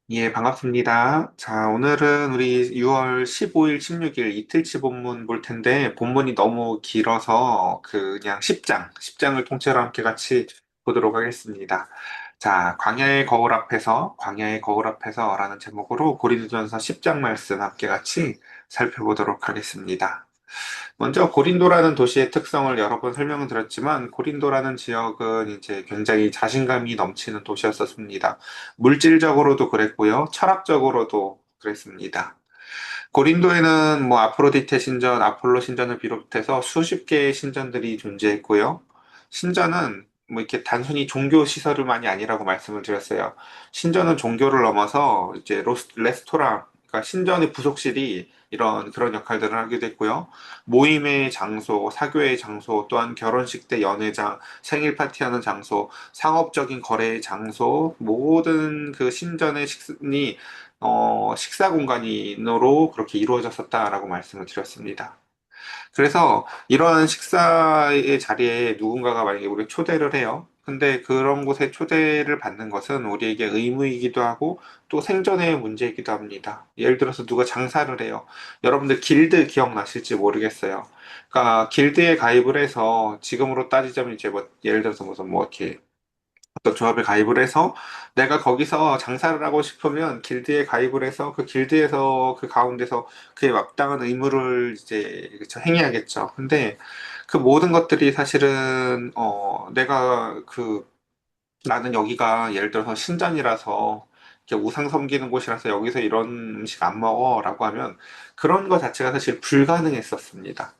예, 반갑습니다. 자, 오늘은 우리 6월 15일, 16일 이틀치 본문 볼 텐데, 본문이 너무 길어서 그냥 10장을 통째로 함께 같이 보도록 하겠습니다. 자, 광야의 거울 앞에서 라는 제목으로 고린도전서 10장 말씀 함께 같이 살펴보도록 하겠습니다. 먼저 고린도라는 도시의 특성을 여러 번 설명을 드렸지만 고린도라는 지역은 이제 굉장히 자신감이 넘치는 도시였었습니다. 물질적으로도 그랬고요. 철학적으로도 그랬습니다. 고린도에는 뭐 아프로디테 신전, 아폴로 신전을 비롯해서 수십 개의 신전들이 존재했고요. 신전은 뭐 이렇게 단순히 종교 시설만이 아니라고 말씀을 드렸어요. 신전은 종교를 넘어서 이제 레스토랑, 그러니까 신전의 부속실이 이런 그런 역할들을 하기도 했고요. 모임의 장소, 사교의 장소, 또한 결혼식 때 연회장, 생일 파티하는 장소, 상업적인 거래의 장소, 모든 그 신전의 식이 식사 공간으로 그렇게 이루어졌었다라고 말씀을 드렸습니다. 그래서 이러한 식사의 자리에 누군가가 만약에 우리 초대를 해요. 근데 그런 곳에 초대를 받는 것은 우리에게 의무이기도 하고 또 생존의 문제이기도 합니다. 예를 들어서 누가 장사를 해요. 여러분들 길드 기억나실지 모르겠어요. 그러니까 길드에 가입을 해서 지금으로 따지자면 이제 뭐 예를 들어서 무슨 뭐 이렇게 어떤 조합에 가입을 해서 내가 거기서 장사를 하고 싶으면 길드에 가입을 해서 그 길드에서 그 가운데서 그에 마땅한 의무를 이제 그쵸, 행해야겠죠. 근데 그 모든 것들이 사실은 내가 그 나는 여기가 예를 들어서 신전이라서 이렇게 우상 섬기는 곳이라서 여기서 이런 음식 안 먹어라고 하면 그런 거 자체가 사실 불가능했었습니다.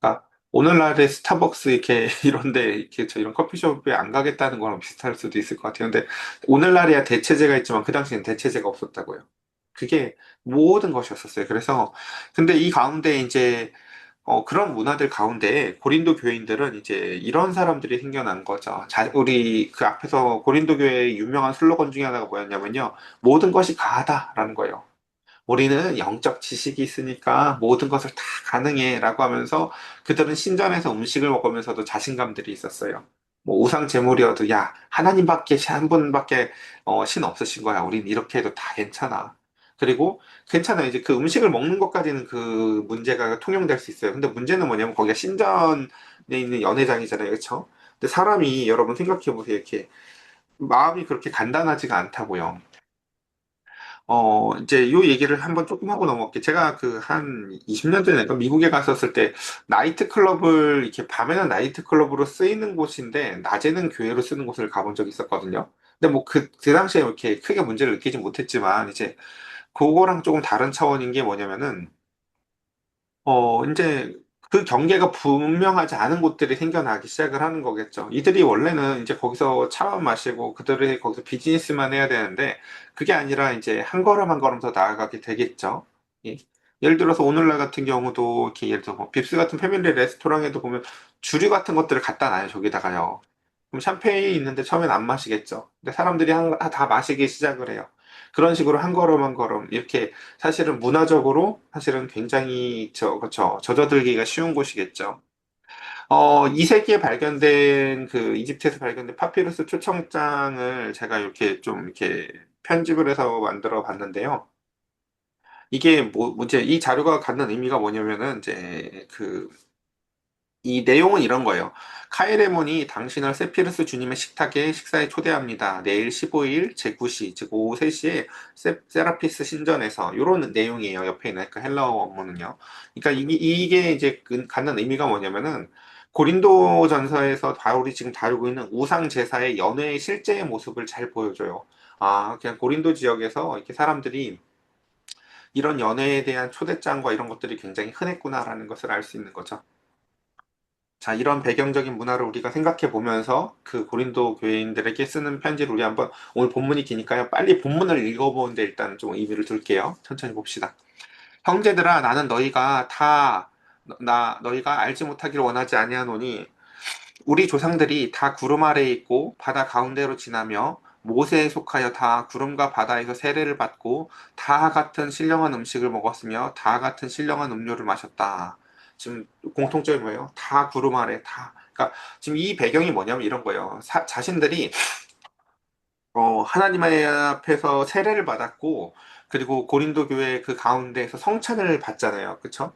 그러니까 오늘날의 스타벅스 이렇게 이런데 이렇게 저 이런 커피숍에 안 가겠다는 거랑 비슷할 수도 있을 것 같아요. 근데 오늘날이야 대체제가 있지만 그 당시엔 대체제가 없었다고요. 그게 모든 것이었었어요. 그래서 근데 이 가운데 이제 그런 문화들 가운데 고린도 교인들은 이제 이런 사람들이 생겨난 거죠. 우리 그 앞에서 고린도 교회의 유명한 슬로건 중에 하나가 뭐였냐면요. 모든 것이 가하다라는 거예요. 우리는 영적 지식이 있으니까 모든 것을 다 가능해 라고 하면서 그들은 신전에서 음식을 먹으면서도 자신감들이 있었어요. 뭐 우상 제물이어도 야, 하나님밖에 한 분밖에 신 없으신 거야. 우린 이렇게 해도 다 괜찮아. 그리고 괜찮아. 이제 그 음식을 먹는 것까지는 그 문제가 통용될 수 있어요. 근데 문제는 뭐냐면 거기가 신전에 있는 연회장이잖아요. 그렇죠? 근데 사람이 여러분 생각해 보세요. 이렇게 마음이 그렇게 간단하지가 않다고요. 이제 요 얘기를 한번 조금 하고 넘어갈게요. 제가 그 한 20년 전에 미국에 갔었을 때 나이트 클럽을 이렇게 밤에는 나이트 클럽으로 쓰이는 곳인데 낮에는 교회로 쓰는 곳을 가본 적이 있었거든요. 근데 뭐 그 당시에 이렇게 크게 문제를 느끼지 못했지만 이제 그거랑 조금 다른 차원인 게 뭐냐면은 이제 그 경계가 분명하지 않은 곳들이 생겨나기 시작을 하는 거겠죠. 이들이 원래는 이제 거기서 차만 마시고 그들이 거기서 비즈니스만 해야 되는데 그게 아니라 이제 한 걸음 한 걸음 더 나아가게 되겠죠. 예. 예를 들어서 오늘날 같은 경우도 이렇게 예를 들어 뭐 빕스 같은 패밀리 레스토랑에도 보면 주류 같은 것들을 갖다 놔요, 저기다가요. 그럼 샴페인이 있는데 처음엔 안 마시겠죠. 근데 사람들이 다 마시기 시작을 해요. 그런 식으로 한 걸음 한 걸음 이렇게 사실은 문화적으로 사실은 굉장히 그쵸, 젖어들기가 쉬운 곳이겠죠. 2세기에 발견된 그 이집트에서 발견된 파피루스 초청장을 제가 이렇게 좀 이렇게 편집을 해서 만들어 봤는데요. 이게 이제 이 자료가 갖는 의미가 뭐냐면은 이제 이 내용은 이런 거예요. 카이레몬이 당신을 세피르스 주님의 식탁에 식사에 초대합니다. 내일 15일 제9시, 즉 오후 3시에 세라피스 신전에서 이런 내용이에요. 옆에 있는 그 헬라어 원문은요. 그러니까 이게 이제 갖는 의미가 뭐냐면은 고린도 전서에서 바울이 지금 다루고 있는 우상 제사의 연회의 실제의 모습을 잘 보여줘요. 아, 그냥 고린도 지역에서 이렇게 사람들이 이런 연회에 대한 초대장과 이런 것들이 굉장히 흔했구나라는 것을 알 수 있는 거죠. 자, 이런 배경적인 문화를 우리가 생각해 보면서 그 고린도 교회인들에게 쓰는 편지를 우리 한번 오늘 본문이 기니까요. 빨리 본문을 읽어보는데 일단 좀 의미를 둘게요. 천천히 봅시다. 형제들아, 나는 너희가 알지 못하기를 원하지 아니하노니 우리 조상들이 다 구름 아래에 있고 바다 가운데로 지나며 모세에 속하여 다 구름과 바다에서 세례를 받고 다 같은 신령한 음식을 먹었으며 다 같은 신령한 음료를 마셨다. 지금 공통점이 뭐예요? 다 구름 아래 다. 그러니까 지금 이 배경이 뭐냐면 이런 거예요. 자신들이 하나님 앞에서 세례를 받았고, 그리고 고린도 교회 그 가운데에서 성찬을 받잖아요. 그쵸?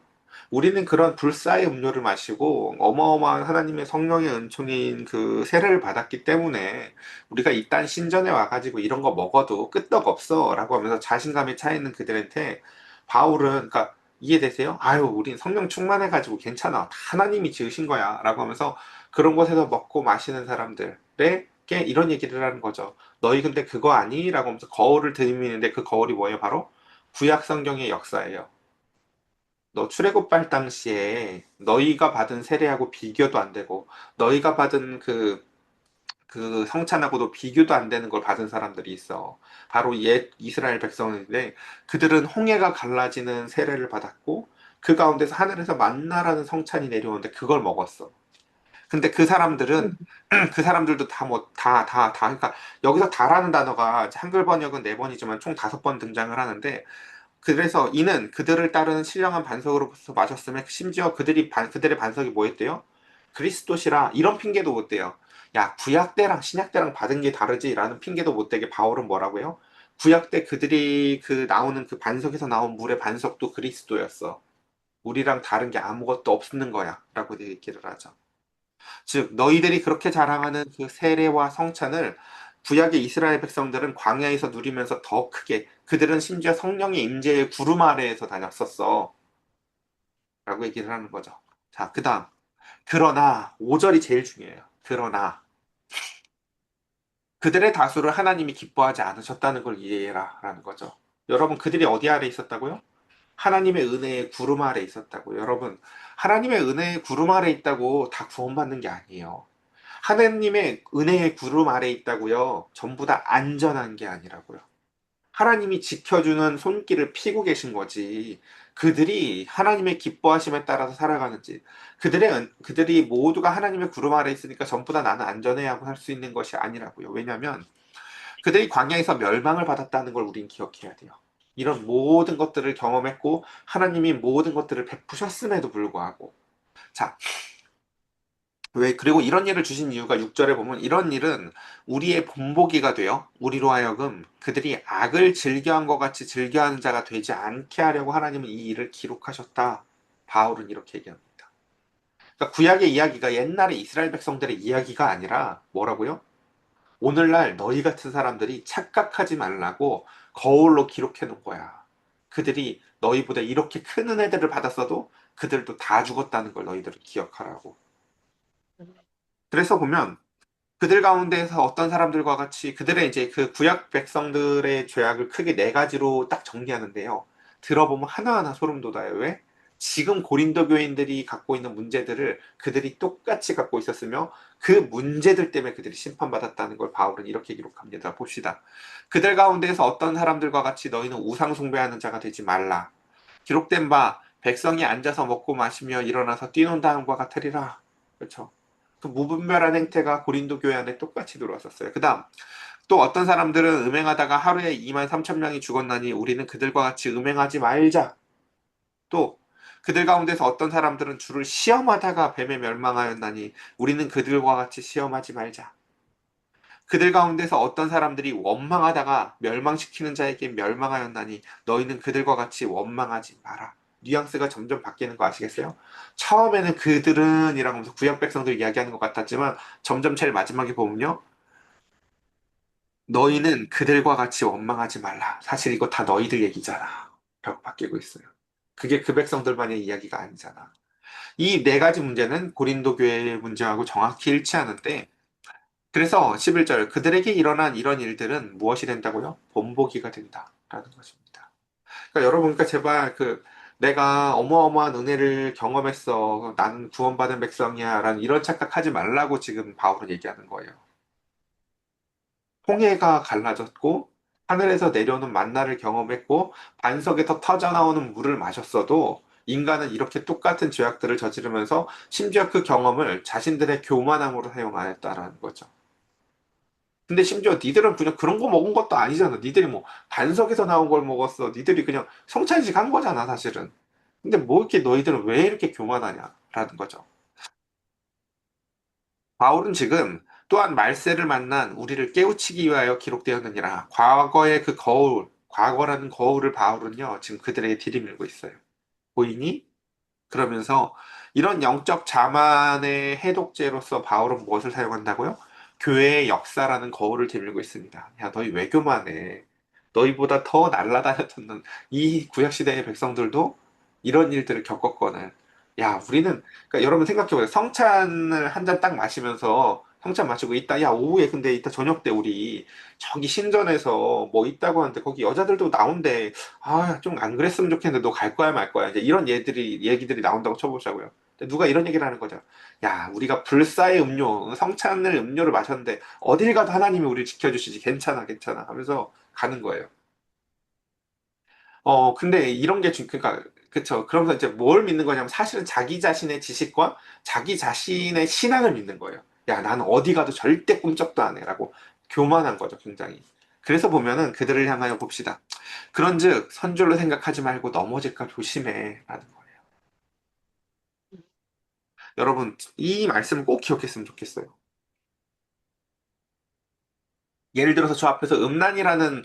우리는 그런 불사의 음료를 마시고 어마어마한 하나님의 성령의 은총인 그 세례를 받았기 때문에 우리가 이딴 신전에 와가지고 이런 거 먹어도 끄떡없어 라고 하면서 자신감에 차 있는 그들한테 바울은, 그러니까 이해되세요? 아유, 우린 성령 충만해가지고 괜찮아. 하나님이 지으신 거야. 라고 하면서 그런 곳에서 먹고 마시는 사람들에게 이런 얘기를 하는 거죠. 너희 근데 그거 아니? 라고 하면서 거울을 들이미는데 그 거울이 뭐예요? 바로 구약 성경의 역사예요. 너 출애굽할 당시에 너희가 받은 세례하고 비교도 안 되고 너희가 받은 그 성찬하고도 비교도 안 되는 걸 받은 사람들이 있어. 바로 옛 이스라엘 백성인데 그들은 홍해가 갈라지는 세례를 받았고 그 가운데서 하늘에서 만나라는 성찬이 내려오는데 그걸 먹었어. 근데 그 사람들은 그 사람들도 다 뭐 다 그러니까 여기서 다라는 단어가 한글 번역은 네 번이지만 총 다섯 번 등장을 하는데 그래서 이는 그들을 따르는 신령한 반석으로서 마셨음에 심지어 그들의 반석이 뭐였대요? 그리스도시라 이런 핑계도 못 대요. 야, 구약 때랑 신약 때랑 받은 게 다르지라는 핑계도 못 대게 바울은 뭐라고요? 구약 때 그들이 그 나오는 그 반석에서 나온 물의 반석도 그리스도였어. 우리랑 다른 게 아무것도 없는 거야라고 얘기를 하죠. 즉 너희들이 그렇게 자랑하는 그 세례와 성찬을 구약의 이스라엘 백성들은 광야에서 누리면서 더 크게 그들은 심지어 성령의 임재의 구름 아래에서 다녔었어 라고 얘기를 하는 거죠. 자, 그 다음 그러나 5절이 제일 중요해요. 그러나 그들의 다수를 하나님이 기뻐하지 않으셨다는 걸 이해해라 라는 거죠. 여러분 그들이 어디 아래 있었다고요? 하나님의 은혜의 구름 아래 있었다고. 여러분 하나님의 은혜의 구름 아래 있다고 다 구원받는 게 아니에요. 하나님의 은혜의 구름 아래 있다고요. 전부 다 안전한 게 아니라고요. 하나님이 지켜주는 손길을 피고 계신 거지. 그들이 하나님의 기뻐하심에 따라서 살아가는지, 그들이 모두가 하나님의 구름 아래 있으니까 전부 다 나는 안전해야 하고 살 수 있는 것이 아니라고요. 왜냐하면 그들이 광야에서 멸망을 받았다는 걸 우린 기억해야 돼요. 이런 모든 것들을 경험했고 하나님이 모든 것들을 베푸셨음에도 불구하고 자, 왜, 그리고 이런 일을 주신 이유가 6절에 보면 이런 일은 우리의 본보기가 되어 우리로 하여금 그들이 악을 즐겨한 것 같이 즐겨하는 자가 되지 않게 하려고 하나님은 이 일을 기록하셨다. 바울은 이렇게 얘기합니다. 그러니까 구약의 이야기가 옛날의 이스라엘 백성들의 이야기가 아니라 뭐라고요? 오늘날 너희 같은 사람들이 착각하지 말라고 거울로 기록해 놓은 거야. 그들이 너희보다 이렇게 큰 은혜들을 받았어도 그들도 다 죽었다는 걸 너희들은 기억하라고. 그래서 보면 그들 가운데에서 어떤 사람들과 같이 그들의 이제 그 구약 백성들의 죄악을 크게 네 가지로 딱 정리하는데요. 들어보면 하나하나 소름 돋아요. 왜? 지금 고린도 교인들이 갖고 있는 문제들을 그들이 똑같이 갖고 있었으며 그 문제들 때문에 그들이 심판받았다는 걸 바울은 이렇게 기록합니다. 봅시다. 그들 가운데에서 어떤 사람들과 같이 너희는 우상 숭배하는 자가 되지 말라. 기록된 바 백성이 앉아서 먹고 마시며 일어나서 뛰논 다음과 같으리라. 그렇죠? 그 무분별한 행태가 고린도 교회 안에 똑같이 들어왔었어요. 그 다음, 또 어떤 사람들은 음행하다가 하루에 2만 3천 명이 죽었나니 우리는 그들과 같이 음행하지 말자. 또, 그들 가운데서 어떤 사람들은 주를 시험하다가 뱀에 멸망하였나니 우리는 그들과 같이 시험하지 말자. 그들 가운데서 어떤 사람들이 원망하다가 멸망시키는 자에게 멸망하였나니 너희는 그들과 같이 원망하지 마라. 뉘앙스가 점점 바뀌는 거 아시겠어요? 처음에는 그들은 이라고 하면서 구약 백성들 이야기하는 것 같았지만 점점 제일 마지막에 보면요. 너희는 그들과 같이 원망하지 말라. 사실 이거 다 너희들 얘기잖아. 라고 바뀌고 있어요. 그게 그 백성들만의 이야기가 아니잖아. 이 네 가지 문제는 고린도 교회의 문제하고 정확히 일치하는데 그래서 11절 그들에게 일어난 이런 일들은 무엇이 된다고요? 본보기가 된다라는 것입니다. 그러니까 여러분, 그러니까 제발 내가 어마어마한 은혜를 경험했어. 나는 구원받은 백성이야라는 이런 착각하지 말라고 지금 바울은 얘기하는 거예요. 홍해가 갈라졌고 하늘에서 내려오는 만나를 경험했고 반석에서 터져나오는 물을 마셨어도 인간은 이렇게 똑같은 죄악들을 저지르면서 심지어 그 경험을 자신들의 교만함으로 사용하였다라는 거죠. 근데 심지어 니들은 그냥 그런 거 먹은 것도 아니잖아. 니들이 뭐 반석에서 나온 걸 먹었어. 니들이 그냥 성찬식 한 거잖아, 사실은. 근데 뭐 이렇게 너희들은 왜 이렇게 교만하냐라는 거죠. 바울은 지금 또한 말세를 만난 우리를 깨우치기 위하여 기록되었느니라. 과거의 그 거울, 과거라는 거울을 바울은요, 지금 그들에게 들이밀고 있어요. 보이니? 그러면서 이런 영적 자만의 해독제로서 바울은 무엇을 사용한다고요? 교회의 역사라는 거울을 들고 있습니다. 야, 너희 왜 교만해? 너희보다 더 날라다녔던 이 구약시대의 백성들도 이런 일들을 겪었거든. 야, 우리는, 그러니까 여러분 생각해보세요. 성찬을 한 잔 딱 마시면서 성찬 마시고 있다. 야, 오후에 근데 이따 저녁 때 우리 저기 신전에서 뭐 있다고 하는데 거기 여자들도 나온대. 아, 좀 안 그랬으면 좋겠는데 너 갈 거야 말 거야. 이제 이런 얘기들이 나온다고 쳐보자고요. 근데 누가 이런 얘기를 하는 거죠. 야, 우리가 불사의 음료, 성찬을 음료를 마셨는데 어딜 가도 하나님이 우리를 지켜주시지. 괜찮아, 괜찮아 하면서 가는 거예요. 근데 이런 게 그러니까, 그쵸. 그러면서 이제 뭘 믿는 거냐면 사실은 자기 자신의 지식과 자기 자신의 신앙을 믿는 거예요. 야, 나는 어디 가도 절대 꿈쩍도 안 해. 라고 교만한 거죠, 굉장히. 그래서 보면은 그들을 향하여 봅시다. 그런즉 선줄로 생각하지 말고 넘어질까 조심해. 라는 거예요. 여러분, 이 말씀을 꼭 기억했으면 좋겠어요. 예를 들어서 저 앞에서 음행이라는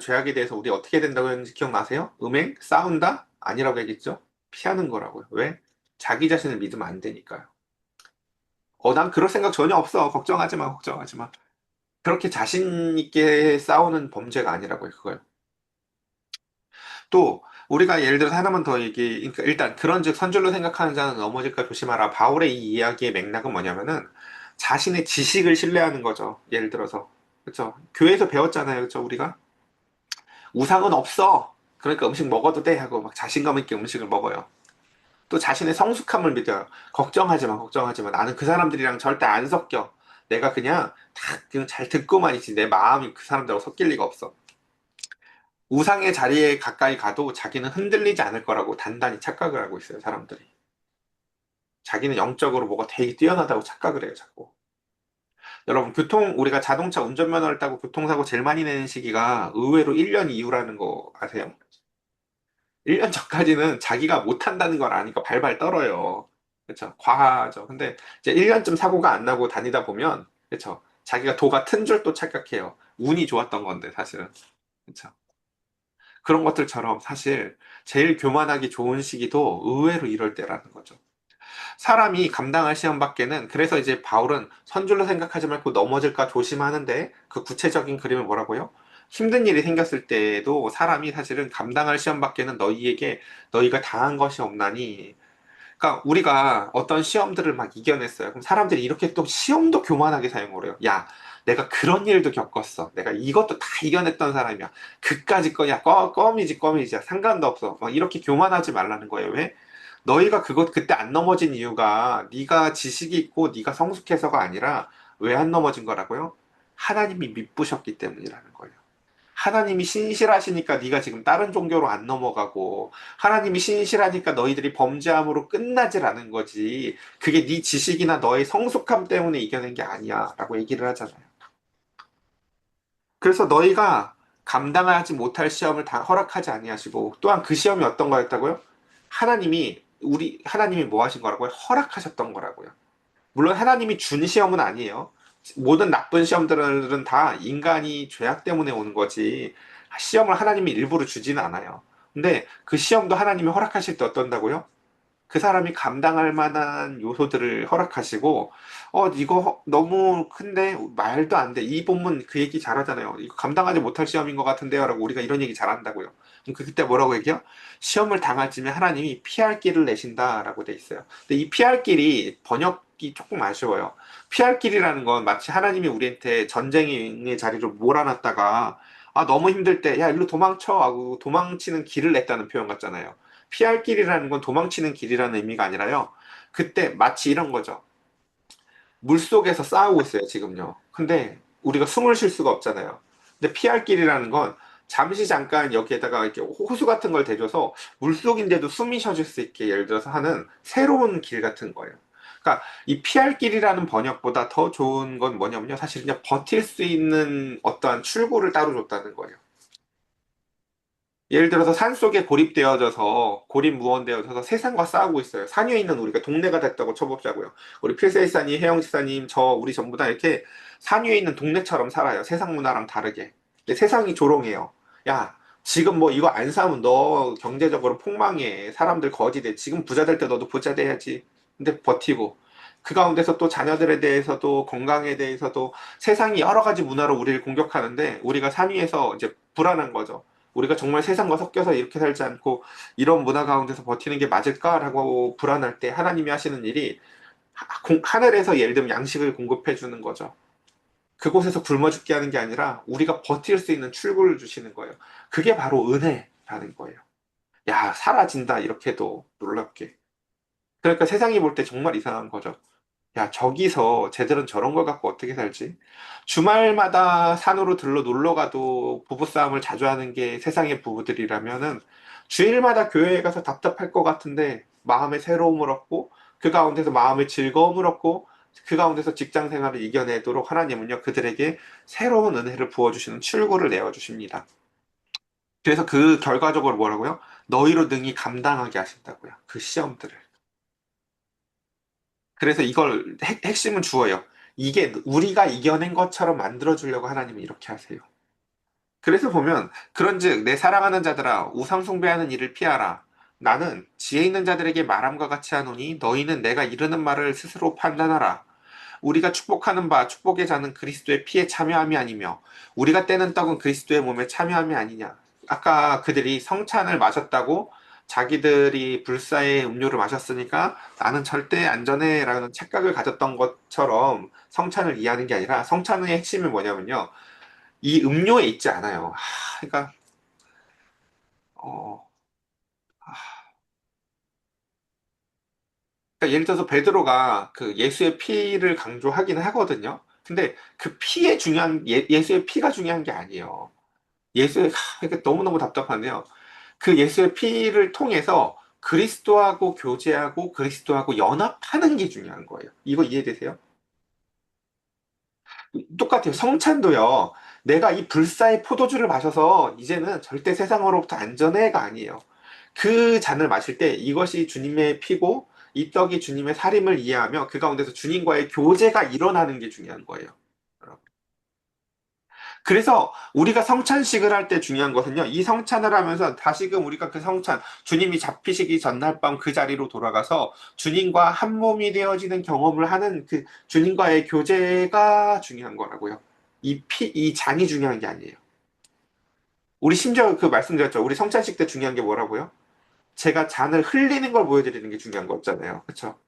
죄악에 대해서 우리 어떻게 된다고 했는지 기억나세요? 음행? 싸운다? 아니라고 얘기했죠? 피하는 거라고요. 왜? 자기 자신을 믿으면 안 되니까요. 난 그럴 생각 전혀 없어. 걱정하지 마, 걱정하지 마. 그렇게 자신 있게 싸우는 범죄가 아니라고요, 그거요. 또, 우리가 예를 들어서 하나만 더 그러니까 일단, 그런즉 선줄로 생각하는 자는 넘어질까 조심하라. 바울의 이 이야기의 맥락은 뭐냐면은, 자신의 지식을 신뢰하는 거죠. 예를 들어서. 그쵸? 교회에서 배웠잖아요, 그쵸, 우리가? 우상은 없어. 그러니까 음식 먹어도 돼 하고 막 자신감 있게 음식을 먹어요. 또 자신의 성숙함을 믿어요. 걱정하지 마, 걱정하지 마. 나는 그 사람들이랑 절대 안 섞여. 내가 그냥 다 그냥 잘 듣고만 있지. 내 마음이 그 사람들하고 섞일 리가 없어. 우상의 자리에 가까이 가도 자기는 흔들리지 않을 거라고 단단히 착각을 하고 있어요, 사람들이. 자기는 영적으로 뭐가 되게 뛰어나다고 착각을 해요, 자꾸. 여러분, 우리가 자동차 운전면허를 따고 교통사고 제일 많이 내는 시기가 의외로 1년 이후라는 거 아세요? 1년 전까지는 자기가 못한다는 걸 아니까 발발 떨어요. 그쵸? 과하죠. 근데 이제 1년쯤 사고가 안 나고 다니다 보면, 그쵸? 자기가 도가 튼 줄 또 착각해요. 운이 좋았던 건데, 사실은. 그쵸? 그런 것들처럼 사실 제일 교만하기 좋은 시기도 의외로 이럴 때라는 거죠. 사람이 감당할 시험 밖에는 그래서 이제 바울은 선줄로 생각하지 말고 넘어질까 조심하는데 그 구체적인 그림을 뭐라고요? 힘든 일이 생겼을 때에도 사람이 사실은 감당할 시험 밖에는 너희가 당한 것이 없나니. 그러니까 우리가 어떤 시험들을 막 이겨냈어요. 그럼 사람들이 이렇게 또 시험도 교만하게 사용을 해요. 야, 내가 그런 일도 겪었어. 내가 이것도 다 이겨냈던 사람이야. 그까짓 거야. 껌이지, 껌이지. 상관도 없어. 막 이렇게 교만하지 말라는 거예요. 왜? 너희가 그때 안 넘어진 이유가 네가 지식이 있고 네가 성숙해서가 아니라 왜 안 넘어진 거라고요? 하나님이 믿부셨기 때문이라는 거예요. 하나님이 신실하시니까 네가 지금 다른 종교로 안 넘어가고 하나님이 신실하니까 너희들이 범죄함으로 끝나질 않은 거지. 그게 네 지식이나 너의 성숙함 때문에 이겨낸 게 아니야 라고 얘기를 하잖아요. 그래서 너희가 감당하지 못할 시험을 다 허락하지 아니하시고 또한 그 시험이 어떤 거였다고요? 하나님이 뭐 하신 거라고요? 허락하셨던 거라고요. 물론 하나님이 준 시험은 아니에요. 모든 나쁜 시험들은 다 인간이 죄악 때문에 오는 거지. 시험을 하나님이 일부러 주지는 않아요. 근데 그 시험도 하나님이 허락하실 때 어떤다고요? 그 사람이 감당할 만한 요소들을 허락하시고, 이거 너무 큰데 말도 안 돼. 이 본문 그 얘기 잘하잖아요. 이거 감당하지 못할 시험인 것 같은데요. 라고 우리가 이런 얘기 잘한다고요. 그럼 그때 뭐라고 얘기해요? 시험을 당할 쯤에 하나님이 피할 길을 내신다라고 돼 있어요. 근데 이 피할 길이 번역이 조금 아쉬워요. 피할 길이라는 건 마치 하나님이 우리한테 전쟁의 자리로 몰아놨다가, 너무 힘들 때, 야, 일로 도망쳐. 하고 도망치는 길을 냈다는 표현 같잖아요. 피할 길이라는 건 도망치는 길이라는 의미가 아니라요. 그때 마치 이런 거죠. 물속에서 싸우고 있어요, 지금요. 근데 우리가 숨을 쉴 수가 없잖아요. 근데 피할 길이라는 건 잠시 잠깐 여기에다가 이렇게 호수 같은 걸 대줘서 물속인데도 숨이 쉬어질 수 있게 예를 들어서 하는 새로운 길 같은 거예요. 그러니까 이 피할 길이라는 번역보다 더 좋은 건 뭐냐면요. 사실 그냥 버틸 수 있는 어떠한 출구를 따로 줬다는 거예요. 예를 들어서 산속에 고립무원되어져서 세상과 싸우고 있어요. 산 위에 있는 우리가 동네가 됐다고 쳐보자고요. 우리 필세이사님, 혜영지사님, 저, 우리 전부 다 이렇게 산 위에 있는 동네처럼 살아요. 세상 문화랑 다르게. 근데 세상이 조롱해요. 야, 지금 뭐 이거 안 사면 너 경제적으로 폭망해. 사람들 거지돼. 지금 부자 될 때 너도 부자 돼야지. 근데 버티고. 그 가운데서 또 자녀들에 대해서도 건강에 대해서도 세상이 여러 가지 문화로 우리를 공격하는데 우리가 산 위에서 이제 불안한 거죠. 우리가 정말 세상과 섞여서 이렇게 살지 않고 이런 문화 가운데서 버티는 게 맞을까라고 불안할 때 하나님이 하시는 일이 하늘에서 예를 들면 양식을 공급해 주는 거죠. 그곳에서 굶어 죽게 하는 게 아니라 우리가 버틸 수 있는 출구를 주시는 거예요. 그게 바로 은혜라는 거예요. 야, 사라진다. 이렇게도 놀랍게. 그러니까 세상이 볼 때 정말 이상한 거죠. 야, 저기서 쟤들은 저런 걸 갖고 어떻게 살지? 주말마다 산으로 들러 놀러 가도 부부싸움을 자주 하는 게 세상의 부부들이라면은 주일마다 교회에 가서 답답할 것 같은데 마음의 새로움을 얻고 그 가운데서 마음의 즐거움을 얻고 그 가운데서 직장 생활을 이겨내도록 하나님은요, 그들에게 새로운 은혜를 부어주시는 출구를 내어주십니다. 그래서 그 결과적으로 뭐라고요? 너희로 능히 감당하게 하신다고요. 그 시험들을. 그래서 이걸 핵심은 주어요. 이게 우리가 이겨낸 것처럼 만들어주려고 하나님은 이렇게 하세요. 그래서 보면 그런즉 내 사랑하는 자들아 우상 숭배하는 일을 피하라. 나는 지혜 있는 자들에게 말함과 같이 하노니 너희는 내가 이르는 말을 스스로 판단하라. 우리가 축복하는 바 축복의 자는 그리스도의 피에 참여함이 아니며 우리가 떼는 떡은 그리스도의 몸에 참여함이 아니냐. 아까 그들이 성찬을 마셨다고 자기들이 불사의 음료를 마셨으니까 나는 절대 안전해라는 착각을 가졌던 것처럼 성찬을 이해하는 게 아니라 성찬의 핵심이 뭐냐면요. 이 음료에 있지 않아요. 그러니까 어, 그러니까 예를 들어서 베드로가 그 예수의 피를 강조하긴 하거든요. 근데 그 피에 중요한 예수의 피가 중요한 게 아니에요. 예수의 이게 너무너무 답답한데요. 그 예수의 피를 통해서 그리스도하고 교제하고 그리스도하고 연합하는 게 중요한 거예요. 이거 이해되세요? 똑같아요. 성찬도요. 내가 이 불사의 포도주를 마셔서 이제는 절대 세상으로부터 안전해가 아니에요. 그 잔을 마실 때 이것이 주님의 피고 이 떡이 주님의 살임을 이해하며 그 가운데서 주님과의 교제가 일어나는 게 중요한 거예요. 그래서 우리가 성찬식을 할 때 중요한 것은요, 이 성찬을 하면서 다시금 우리가 그 성찬, 주님이 잡히시기 전날 밤 그 자리로 돌아가서 주님과 한 몸이 되어지는 경험을 하는 그 주님과의 교제가 중요한 거라고요. 이 잔이 중요한 게 아니에요. 우리 심지어 그 말씀드렸죠. 우리 성찬식 때 중요한 게 뭐라고요? 제가 잔을 흘리는 걸 보여드리는 게 중요한 거였잖아요. 그렇죠?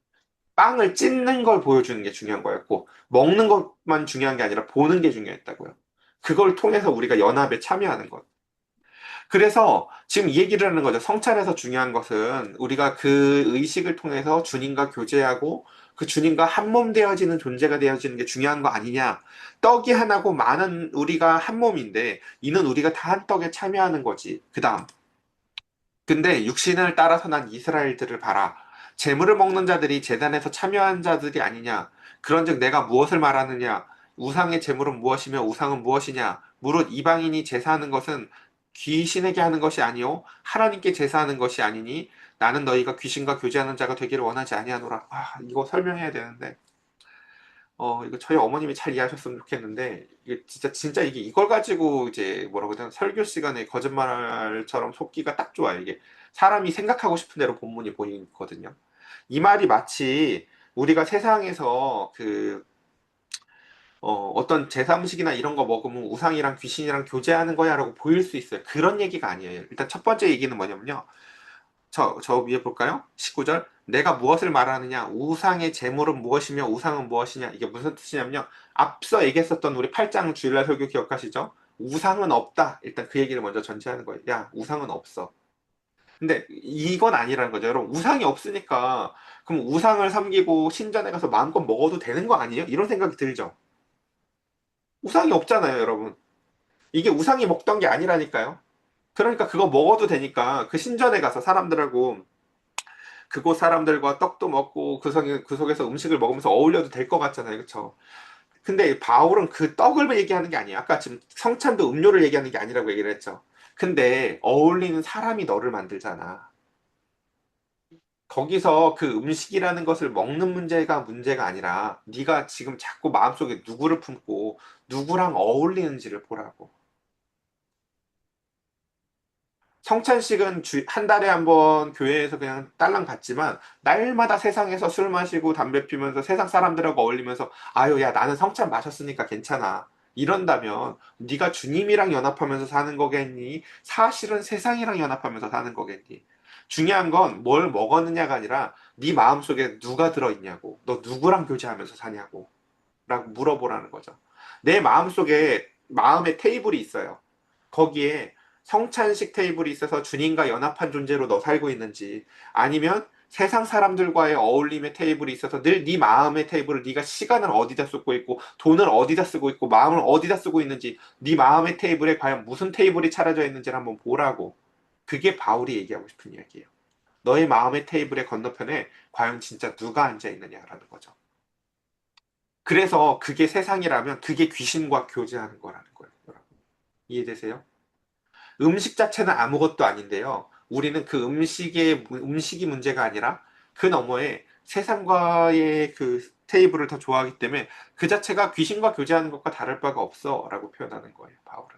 빵을 찢는 걸 보여주는 게 중요한 거였고, 먹는 것만 중요한 게 아니라 보는 게 중요했다고요. 그걸 통해서 우리가 연합에 참여하는 것. 그래서 지금 이 얘기를 하는 거죠. 성찬에서 중요한 것은 우리가 그 의식을 통해서 주님과 교제하고 그 주님과 한 몸 되어지는 존재가 되어지는 게 중요한 거 아니냐. 떡이 하나고 많은 우리가 한 몸인데 이는 우리가 다 한 떡에 참여하는 거지. 그 다음. 근데 육신을 따라서 난 이스라엘들을 봐라. 재물을 먹는 자들이 제단에서 참여한 자들이 아니냐. 그런즉 내가 무엇을 말하느냐. 우상의 재물은 무엇이며 우상은 무엇이냐. 무릇 이방인이 제사하는 것은 귀신에게 하는 것이 아니요 하나님께 제사하는 것이 아니니 나는 너희가 귀신과 교제하는 자가 되기를 원하지 아니하노라. 아, 이거 설명해야 되는데. 이거 저희 어머님이 잘 이해하셨으면 좋겠는데, 이게 진짜 이게 이걸 가지고 이제 뭐라고 해야 되나, 설교 시간에 거짓말처럼 속기가 딱 좋아요. 이게 사람이 생각하고 싶은 대로 본문이 보이거든요. 이 말이 마치 우리가 세상에서 어떤 제사 음식이나 이런 거 먹으면 우상이랑 귀신이랑 교제하는 거야라고 보일 수 있어요. 그런 얘기가 아니에요. 일단 첫 번째 얘기는 뭐냐면요. 저 위에 볼까요? 19절. 내가 무엇을 말하느냐? 우상의 제물은 무엇이며 우상은 무엇이냐? 이게 무슨 뜻이냐면요. 앞서 얘기했었던 우리 8장 주일날 설교 기억하시죠? 우상은 없다. 일단 그 얘기를 먼저 전제하는 거예요. 야, 우상은 없어. 근데 이건 아니라는 거죠. 여러분, 우상이 없으니까 그럼 우상을 섬기고 신전에 가서 마음껏 먹어도 되는 거 아니에요? 이런 생각이 들죠. 우상이 없잖아요, 여러분. 이게 우상이 먹던 게 아니라니까요. 그러니까 그거 먹어도 되니까 그 신전에 가서 사람들하고 그곳 사람들과 떡도 먹고 그 속에서 음식을 먹으면서 어울려도 될 것 같잖아요. 그쵸? 근데 바울은 그 떡을 얘기하는 게 아니에요. 아까 지금 성찬도 음료를 얘기하는 게 아니라고 얘기를 했죠. 근데 어울리는 사람이 너를 만들잖아. 거기서 그 음식이라는 것을 먹는 문제가 아니라 네가 지금 자꾸 마음속에 누구를 품고 누구랑 어울리는지를 보라고. 성찬식은 한 달에 한 번 교회에서 그냥 딸랑 받지만 날마다 세상에서 술 마시고 담배 피면서 세상 사람들하고 어울리면서 아유 야 나는 성찬 마셨으니까 괜찮아. 이런다면 네가 주님이랑 연합하면서 사는 거겠니? 사실은 세상이랑 연합하면서 사는 거겠니? 중요한 건 뭘 먹었느냐가 아니라 네 마음속에 누가 들어있냐고. 너 누구랑 교제하면서 사냐고. 라고 물어보라는 거죠. 내 마음속에 마음의 테이블이 있어요. 거기에 성찬식 테이블이 있어서 주님과 연합한 존재로 너 살고 있는지 아니면 세상 사람들과의 어울림의 테이블이 있어서 늘 네 마음의 테이블을 네가 시간을 어디다 쓰고 있고 돈을 어디다 쓰고 있고 마음을 어디다 쓰고 있는지 네 마음의 테이블에 과연 무슨 테이블이 차려져 있는지를 한번 보라고. 그게 바울이 얘기하고 싶은 이야기예요. 너의 마음의 테이블의 건너편에 과연 진짜 누가 앉아 있느냐라는 거죠. 그래서 그게 세상이라면 그게 귀신과 교제하는 거라는 거예요. 여러분. 이해되세요? 음식 자체는 아무것도 아닌데요. 우리는 그 음식이 문제가 아니라 그 너머에 세상과의 그 테이블을 더 좋아하기 때문에 그 자체가 귀신과 교제하는 것과 다를 바가 없어 라고 표현하는 거예요, 바울은.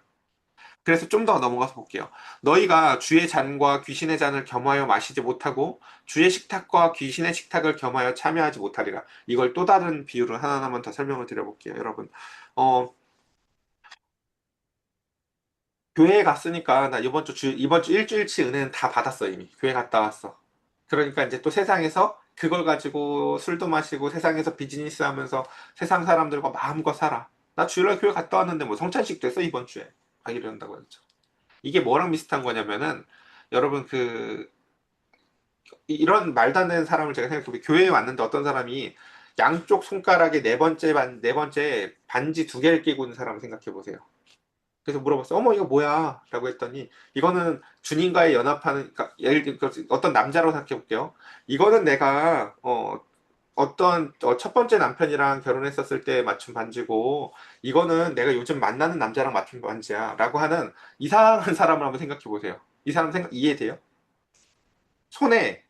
그래서 좀 더 넘어가서 볼게요. 너희가 주의 잔과 귀신의 잔을 겸하여 마시지 못하고 주의 식탁과 귀신의 식탁을 겸하여 참여하지 못하리라. 이걸 또 다른 비유로 하나만 더 설명을 드려볼게요, 여러분. 어, 교회에 갔으니까 나 이번 주 일주일치 은혜는 다 받았어, 이미. 교회 갔다 왔어. 그러니까 이제 또 세상에서 그걸 가지고 술도 마시고 세상에서 비즈니스 하면서 세상 사람들과 마음껏 살아. 나 주일날 교회 갔다 왔는데 뭐 성찬식 됐어, 이번 주에. 막 이런다고 했죠. 이게 뭐랑 비슷한 거냐면은 여러분 이런 말도 안 되는 사람을 제가 생각해보면 교회에 왔는데 어떤 사람이 양쪽 손가락에 네 번째 반지 두 개를 끼고 있는 사람을 생각해 보세요. 그래서 물어봤어요. 어머, 이거 뭐야? 라고 했더니, 이거는 주님과의 연합하는, 그러니까 예를 들어, 어떤 남자로 생각해 볼게요. 이거는 내가, 첫 번째 남편이랑 결혼했었을 때 맞춘 반지고, 이거는 내가 요즘 만나는 남자랑 맞춘 반지야. 라고 하는 이상한 사람을 한번 생각해 보세요. 이 사람 이해돼요? 손에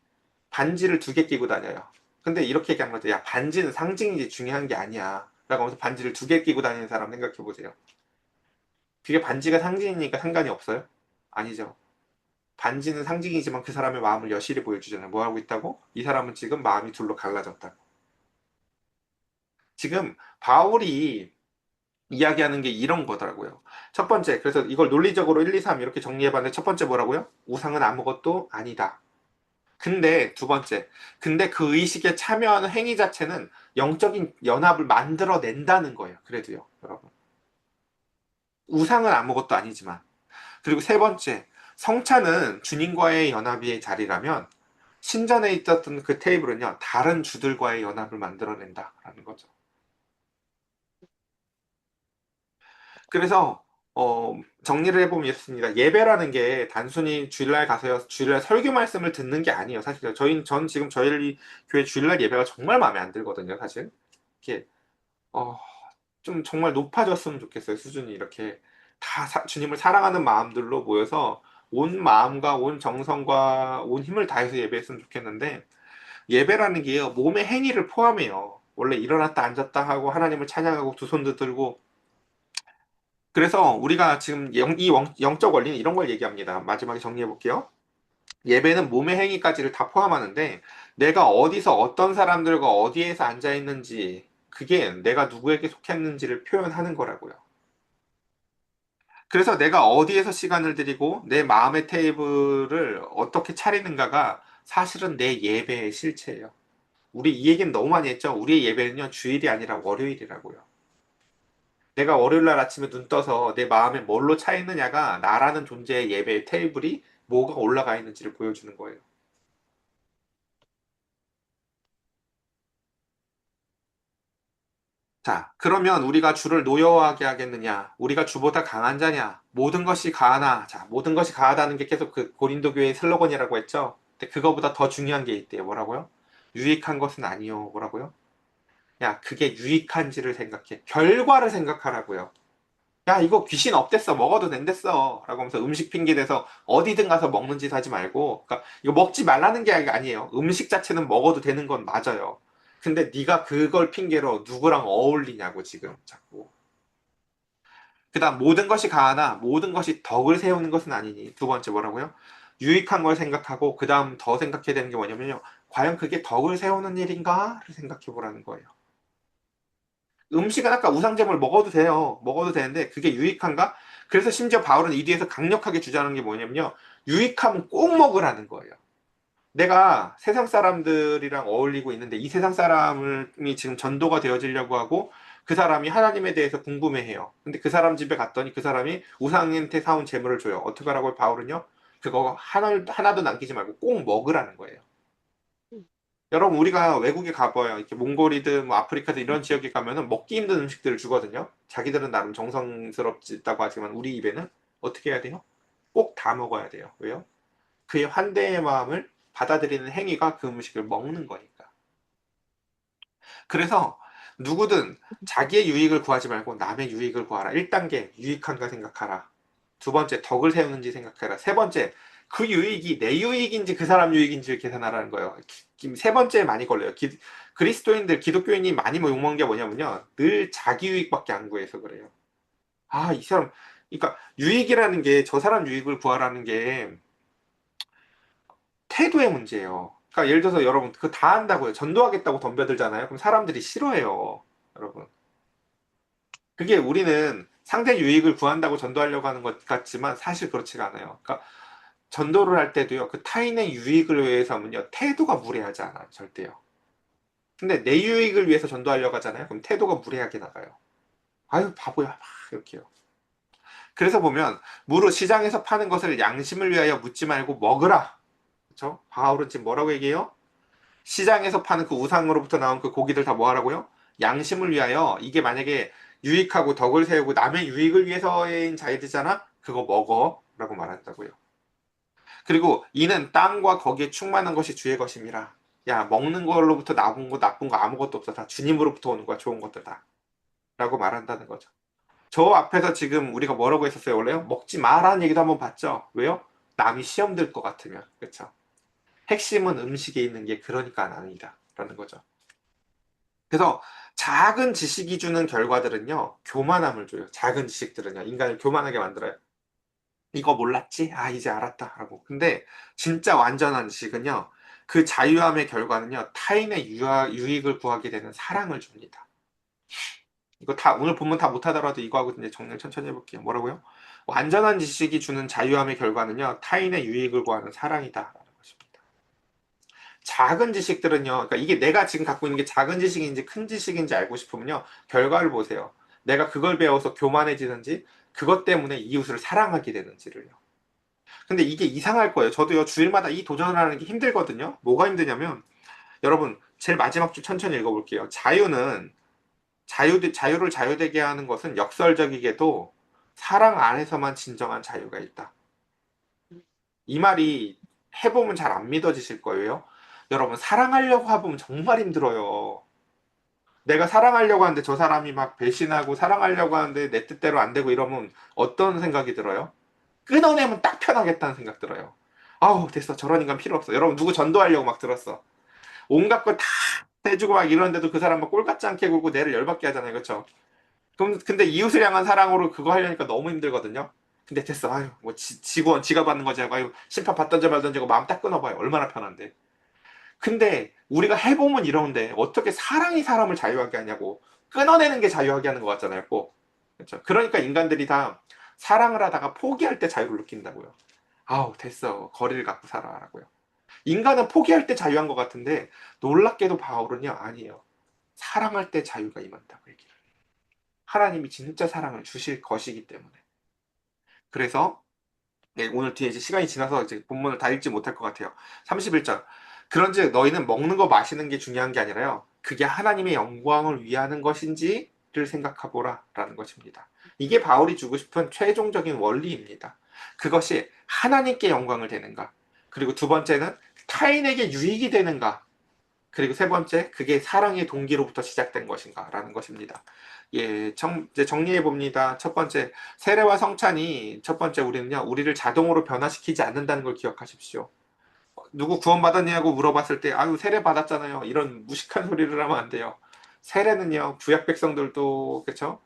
반지를 두 개 끼고 다녀요. 근데 이렇게 얘기한 거죠. 야, 반지는 상징이지 중요한 게 아니야. 라고 하면서 반지를 두 개 끼고 다니는 사람 생각해 보세요. 그게 반지가 상징이니까 상관이 없어요? 아니죠. 반지는 상징이지만 그 사람의 마음을 여실히 보여주잖아요. 뭐 하고 있다고? 이 사람은 지금 마음이 둘로 갈라졌다고. 지금 바울이 이야기하는 게 이런 거더라고요. 첫 번째, 그래서 이걸 논리적으로 1, 2, 3 이렇게 정리해봤는데 첫 번째 뭐라고요? 우상은 아무것도 아니다. 근데 두 번째, 근데 그 의식에 참여하는 행위 자체는 영적인 연합을 만들어낸다는 거예요. 그래도요, 여러분. 우상은 아무것도 아니지만. 그리고 세 번째, 성찬은 주님과의 연합의 자리라면 신전에 있었던 그 테이블은요, 다른 주들과의 연합을 만들어낸다라는 거죠. 그래서 정리를 해보면 이렇습니다. 예배라는 게 단순히 주일날 가서 주일날 설교 말씀을 듣는 게 아니에요. 사실 전 지금 저희 교회 주일날 예배가 정말 마음에 안 들거든요. 사실 이렇게 어, 좀 정말 높아졌으면 좋겠어요. 수준이 이렇게 주님을 사랑하는 마음들로 모여서 온 마음과 온 정성과 온 힘을 다해서 예배했으면 좋겠는데 예배라는 게요 몸의 행위를 포함해요. 원래 일어났다 앉았다 하고 하나님을 찬양하고 두 손도 들고 그래서 우리가 지금 영적 원리는 이런 걸 얘기합니다. 마지막에 정리해 볼게요. 예배는 몸의 행위까지를 다 포함하는데 내가 어디서 어떤 사람들과 어디에서 앉아 있는지 그게 내가 누구에게 속했는지를 표현하는 거라고요. 그래서 내가 어디에서 시간을 들이고 내 마음의 테이블을 어떻게 차리는가가 사실은 내 예배의 실체예요. 우리 이 얘기는 너무 많이 했죠. 우리의 예배는요, 주일이 아니라 월요일이라고요. 내가 월요일 날 아침에 눈 떠서 내 마음에 뭘로 차 있느냐가 나라는 존재의 예배의 테이블이 뭐가 올라가 있는지를 보여주는 거예요. 자, 그러면 우리가 주를 노여워하게 하겠느냐? 우리가 주보다 강한 자냐? 모든 것이 가하나? 자, 모든 것이 가하다는 게 계속 그 고린도 교회의 슬로건이라고 했죠. 근데 그거보다 더 중요한 게 있대요. 뭐라고요? 유익한 것은 아니요. 뭐라고요? 야, 그게 유익한지를 생각해. 결과를 생각하라고요. 야, 이거 귀신 없댔어. 먹어도 된댔어. 라고 하면서 음식 핑계 대서 어디든 가서 먹는 짓 하지 말고, 그러니까 이거 먹지 말라는 게 아니에요. 음식 자체는 먹어도 되는 건 맞아요. 근데 네가 그걸 핑계로 누구랑 어울리냐고 지금 자꾸. 그다음 모든 것이 가하나 모든 것이 덕을 세우는 것은 아니니. 두 번째 뭐라고요? 유익한 걸 생각하고 그다음 더 생각해야 되는 게 뭐냐면요. 과연 그게 덕을 세우는 일인가를 생각해 보라는 거예요. 음식은 아까 우상제물 먹어도 돼요. 먹어도 되는데 그게 유익한가? 그래서 심지어 바울은 이 뒤에서 강력하게 주장하는 게 뭐냐면요. 유익하면 꼭 먹으라는 거예요. 내가 세상 사람들이랑 어울리고 있는데 이 세상 사람이 지금 전도가 되어지려고 하고 그 사람이 하나님에 대해서 궁금해해요. 근데 그 사람 집에 갔더니 그 사람이 우상한테 사온 재물을 줘요. 어떻게 하라고요? 바울은요? 그거 하나도 남기지 말고 꼭 먹으라는 거예요. 여러분 우리가 외국에 가봐요. 이렇게 몽골이든 뭐 아프리카든 이런 지역에 가면은 먹기 힘든 음식들을 주거든요. 자기들은 나름 정성스럽다고 하지만 우리 입에는 어떻게 해야 돼요? 꼭 다 먹어야 돼요. 왜요? 그의 환대의 마음을 받아들이는 행위가 그 음식을 먹는 거니까. 그래서 누구든 자기의 유익을 구하지 말고 남의 유익을 구하라. 1단계 유익한가 생각하라. 두 번째 덕을 세우는지 생각해라. 세 번째 그 유익이 내 유익인지 그 사람 유익인지를 계산하라는 거예요. 세 번째에 많이 걸려요. 그리스도인들, 기독교인이 많이 뭐 욕먹는 게 뭐냐면요. 늘 자기 유익밖에 안 구해서 그래요. 아, 이 사람, 그러니까 유익이라는 게 저 사람 유익을 구하라는 게 태도의 문제예요. 그러니까 예를 들어서 여러분 그거 다 한다고요. 전도하겠다고 덤벼들잖아요. 그럼 사람들이 싫어해요. 여러분. 그게 우리는 상대 유익을 구한다고 전도하려고 하는 것 같지만 사실 그렇지가 않아요. 그러니까 전도를 할 때도요. 그 타인의 유익을 위해서면요. 태도가 무례하지 않아요. 절대요. 근데 내 유익을 위해서 전도하려고 하잖아요. 그럼 태도가 무례하게 나가요. 아유 바보야 막 이렇게요. 그래서 보면 무릇 시장에서 파는 것을 양심을 위하여 묻지 말고 먹으라. 그렇죠? 바울은 지금 뭐라고 얘기해요? 시장에서 파는 그 우상으로부터 나온 그 고기들 다 뭐 하라고요? 양심을 위하여 이게 만약에 유익하고 덕을 세우고 남의 유익을 위해서인 자이드잖아? 그거 먹어 라고 말한다고요. 그리고 이는 땅과 거기에 충만한 것이 주의 것임이라. 야 먹는 걸로부터 나쁜 거 아무것도 없어. 다 주님으로부터 오는 거야. 좋은 것들 다. 라고 말한다는 거죠. 저 앞에서 지금 우리가 뭐라고 했었어요 원래요? 먹지 마라는 얘기도 한번 봤죠. 왜요? 남이 시험 들 것 같으면. 그렇죠? 핵심은 음식에 있는 게 그러니까 아니다 라는 거죠. 그래서 작은 지식이 주는 결과들은요, 교만함을 줘요. 작은 지식들은요, 인간을 교만하게 만들어요. 이거 몰랐지? 아, 이제 알았다. 라고. 근데 진짜 완전한 지식은요, 그 자유함의 결과는요, 타인의 유익을 구하게 되는 사랑을 줍니다. 이거 다, 오늘 본문 다 못하더라도 이거하고 이제 정리를 천천히 해볼게요. 뭐라고요? 완전한 지식이 주는 자유함의 결과는요, 타인의 유익을 구하는 사랑이다. 라는 것입니다. 작은 지식들은요, 그러니까 이게 내가 지금 갖고 있는 게 작은 지식인지 큰 지식인지 알고 싶으면요, 결과를 보세요. 내가 그걸 배워서 교만해지는지, 그것 때문에 이웃을 사랑하게 되는지를요. 근데 이게 이상할 거예요. 저도요, 주일마다 이 도전을 하는 게 힘들거든요. 뭐가 힘드냐면, 여러분, 제일 마지막 줄 천천히 읽어볼게요. 자유를 자유되게 하는 것은 역설적이게도 사랑 안에서만 진정한 자유가 있다. 이 말이 해보면 잘 안 믿어지실 거예요. 여러분, 사랑하려고 해보면 정말 힘들어요. 내가 사랑하려고 하는데 저 사람이 막 배신하고 사랑하려고 하는데 내 뜻대로 안 되고 이러면 어떤 생각이 들어요? 끊어내면 딱 편하겠다는 생각 들어요. 아우, 됐어. 저런 인간 필요 없어. 여러분, 누구 전도하려고 막 들었어. 온갖 걸 다 해주고 막 이러는데도 그 사람 막 꼴같지 않게 굴고 내를 열받게 하잖아요. 그쵸? 그럼, 근데 이웃을 향한 사랑으로 그거 하려니까 너무 힘들거든요? 근데 됐어. 아유, 뭐, 지구원, 지가 받는 거지 하고, 아유, 심판 받던지 말던지 하고 마음 딱 끊어봐요. 얼마나 편한데. 근데 우리가 해보면 이러는데 어떻게 사랑이 사람을 자유하게 하냐고 끊어내는 게 자유하게 하는 것 같잖아요 꼭 그렇죠? 그러니까 인간들이 다 사랑을 하다가 포기할 때 자유를 느낀다고요. 아우 됐어 거리를 갖고 살아라고요. 인간은 포기할 때 자유한 것 같은데 놀랍게도 바울은요 아니에요. 사랑할 때 자유가 임한다고 얘기를 해요. 하나님이 진짜 사랑을 주실 것이기 때문에. 그래서 네, 오늘 뒤에 이제 시간이 지나서 이제 본문을 다 읽지 못할 것 같아요. 31절. 그런즉 너희는 먹는 거 마시는 게 중요한 게 아니라요. 그게 하나님의 영광을 위하는 것인지를 생각하보라 라는 것입니다. 이게 바울이 주고 싶은 최종적인 원리입니다. 그것이 하나님께 영광을 되는가. 그리고 두 번째는 타인에게 유익이 되는가. 그리고 세 번째, 그게 사랑의 동기로부터 시작된 것인가라는 것입니다. 예, 이제 정리해 봅니다. 첫 번째, 세례와 성찬이 첫 번째 우리는요, 우리를 자동으로 변화시키지 않는다는 걸 기억하십시오. 누구 구원받았냐고 물어봤을 때, 아유, 세례 받았잖아요. 이런 무식한 소리를 하면 안 돼요. 세례는요, 구약 백성들도, 그쵸?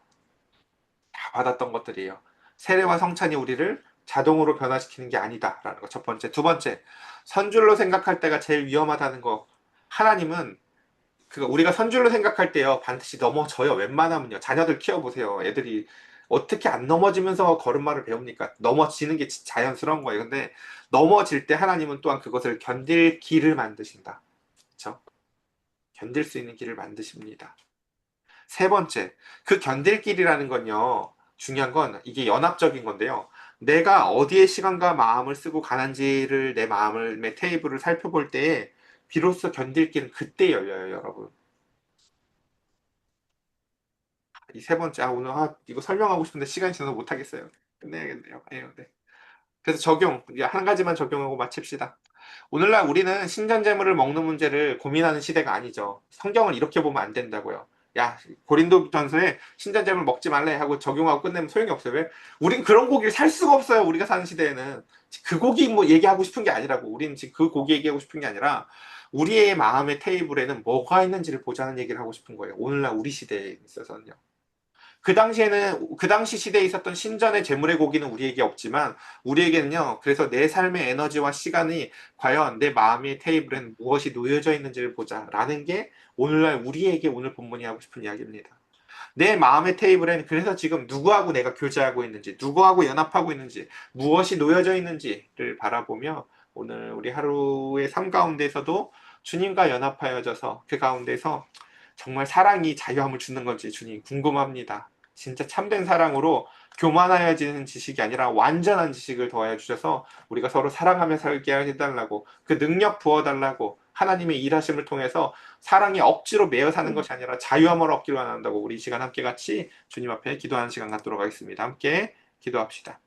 다 받았던 것들이에요. 세례와 성찬이 우리를 자동으로 변화시키는 게 아니다라는 거 첫 번째. 두 번째, 선줄로 생각할 때가 제일 위험하다는 거. 하나님은 우리가 선줄로 생각할 때요 반드시 넘어져요. 웬만하면요. 자녀들 키워보세요. 애들이 어떻게 안 넘어지면서 걸음마를 배웁니까? 넘어지는 게 자연스러운 거예요. 근데 넘어질 때 하나님은 또한 그것을 견딜 길을 만드신다. 그렇죠? 견딜 수 있는 길을 만드십니다. 세 번째, 그 견딜 길이라는 건요. 중요한 건 이게 연합적인 건데요. 내가 어디에 시간과 마음을 쓰고 가는지를 내 마음을 내 테이블을 살펴볼 때에 비로소 견딜 길은 그때 열려요, 여러분. 이 세 번째, 오늘 이거 설명하고 싶은데 시간이 지나서 못하겠어요. 끝내야겠네요. 예, 네. 그래서 이제 한 가지만 적용하고 마칩시다. 오늘날 우리는 신전재물을 먹는 문제를 고민하는 시대가 아니죠. 성경을 이렇게 보면 안 된다고요. 야, 고린도전서에 신전재물 먹지 말래 하고 적용하고 끝내면 소용이 없어요. 왜? 우린 그런 고기를 살 수가 없어요. 우리가 사는 시대에는. 그 고기 뭐 얘기하고 싶은 게 아니라고. 우리는 지금 그 고기 얘기하고 싶은 게 아니라 우리의 마음의 테이블에는 뭐가 있는지를 보자는 얘기를 하고 싶은 거예요. 오늘날 우리 시대에 있어서는요. 그 당시 시대에 있었던 신전의 재물의 고기는 우리에게 없지만, 우리에게는요, 그래서 내 삶의 에너지와 시간이 과연 내 마음의 테이블엔 무엇이 놓여져 있는지를 보자라는 게 오늘날 우리에게 오늘 본문이 하고 싶은 이야기입니다. 내 마음의 테이블엔 그래서 지금 누구하고 내가 교제하고 있는지, 누구하고 연합하고 있는지, 무엇이 놓여져 있는지를 바라보며 오늘 우리 하루의 삶 가운데서도 주님과 연합하여져서 그 가운데서 정말 사랑이 자유함을 주는 건지 주님 궁금합니다. 진짜 참된 사랑으로 교만하여지는 지식이 아니라 완전한 지식을 더하여 주셔서 우리가 서로 사랑하며 살게 해달라고, 그 능력 부어달라고, 하나님의 일하심을 통해서 사랑이 억지로 매여 사는 것이 아니라 자유함을 얻기를 원한다고, 우리 이 시간 함께 같이 주님 앞에 기도하는 시간 갖도록 하겠습니다. 함께 기도합시다.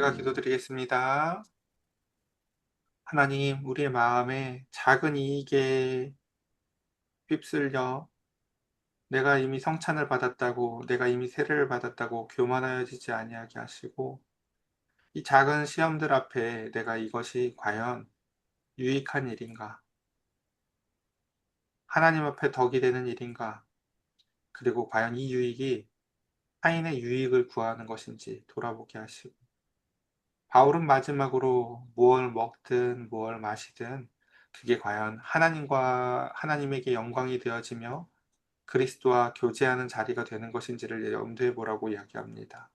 제가 기도드리겠습니다. 하나님, 우리의 마음에 작은 이익에 휩쓸려 내가 이미 성찬을 받았다고, 내가 이미 세례를 받았다고 교만하여지지 아니하게 하시고, 이 작은 시험들 앞에 내가 이것이 과연 유익한 일인가, 하나님 앞에 덕이 되는 일인가, 그리고 과연 이 유익이 타인의 유익을 구하는 것인지 돌아보게 하시고, 바울은 마지막으로 무엇을 먹든 무엇을 마시든 그게 과연 하나님과 하나님에게 영광이 되어지며 그리스도와 교제하는 자리가 되는 것인지를 염두에 보라고 이야기합니다.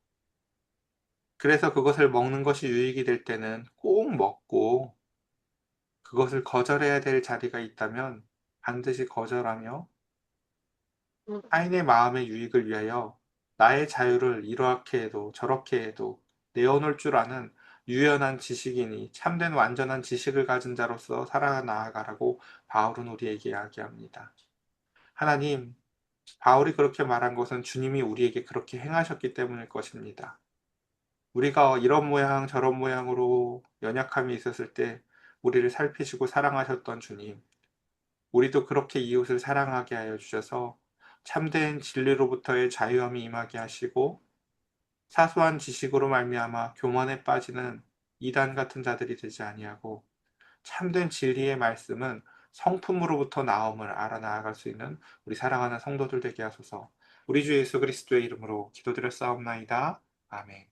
그래서 그것을 먹는 것이 유익이 될 때는 꼭 먹고 그것을 거절해야 될 자리가 있다면 반드시 거절하며 타인의 마음의 유익을 위하여 나의 자유를 이렇게 해도 저렇게 해도 내어놓을 줄 아는 유연한 지식이니 참된 완전한 지식을 가진 자로서 살아나가라고 바울은 우리에게 이야기합니다. 하나님, 바울이 그렇게 말한 것은 주님이 우리에게 그렇게 행하셨기 때문일 것입니다. 우리가 이런 모양 저런 모양으로 연약함이 있었을 때 우리를 살피시고 사랑하셨던 주님, 우리도 그렇게 이웃을 사랑하게 하여 주셔서 참된 진리로부터의 자유함이 임하게 하시고 사소한 지식으로 말미암아 교만에 빠지는 이단 같은 자들이 되지 아니하고 참된 진리의 말씀은 성품으로부터 나옴을 알아 나아갈 수 있는 우리 사랑하는 성도들 되게 하소서. 우리 주 예수 그리스도의 이름으로 기도드렸사옵나이다. 아멘.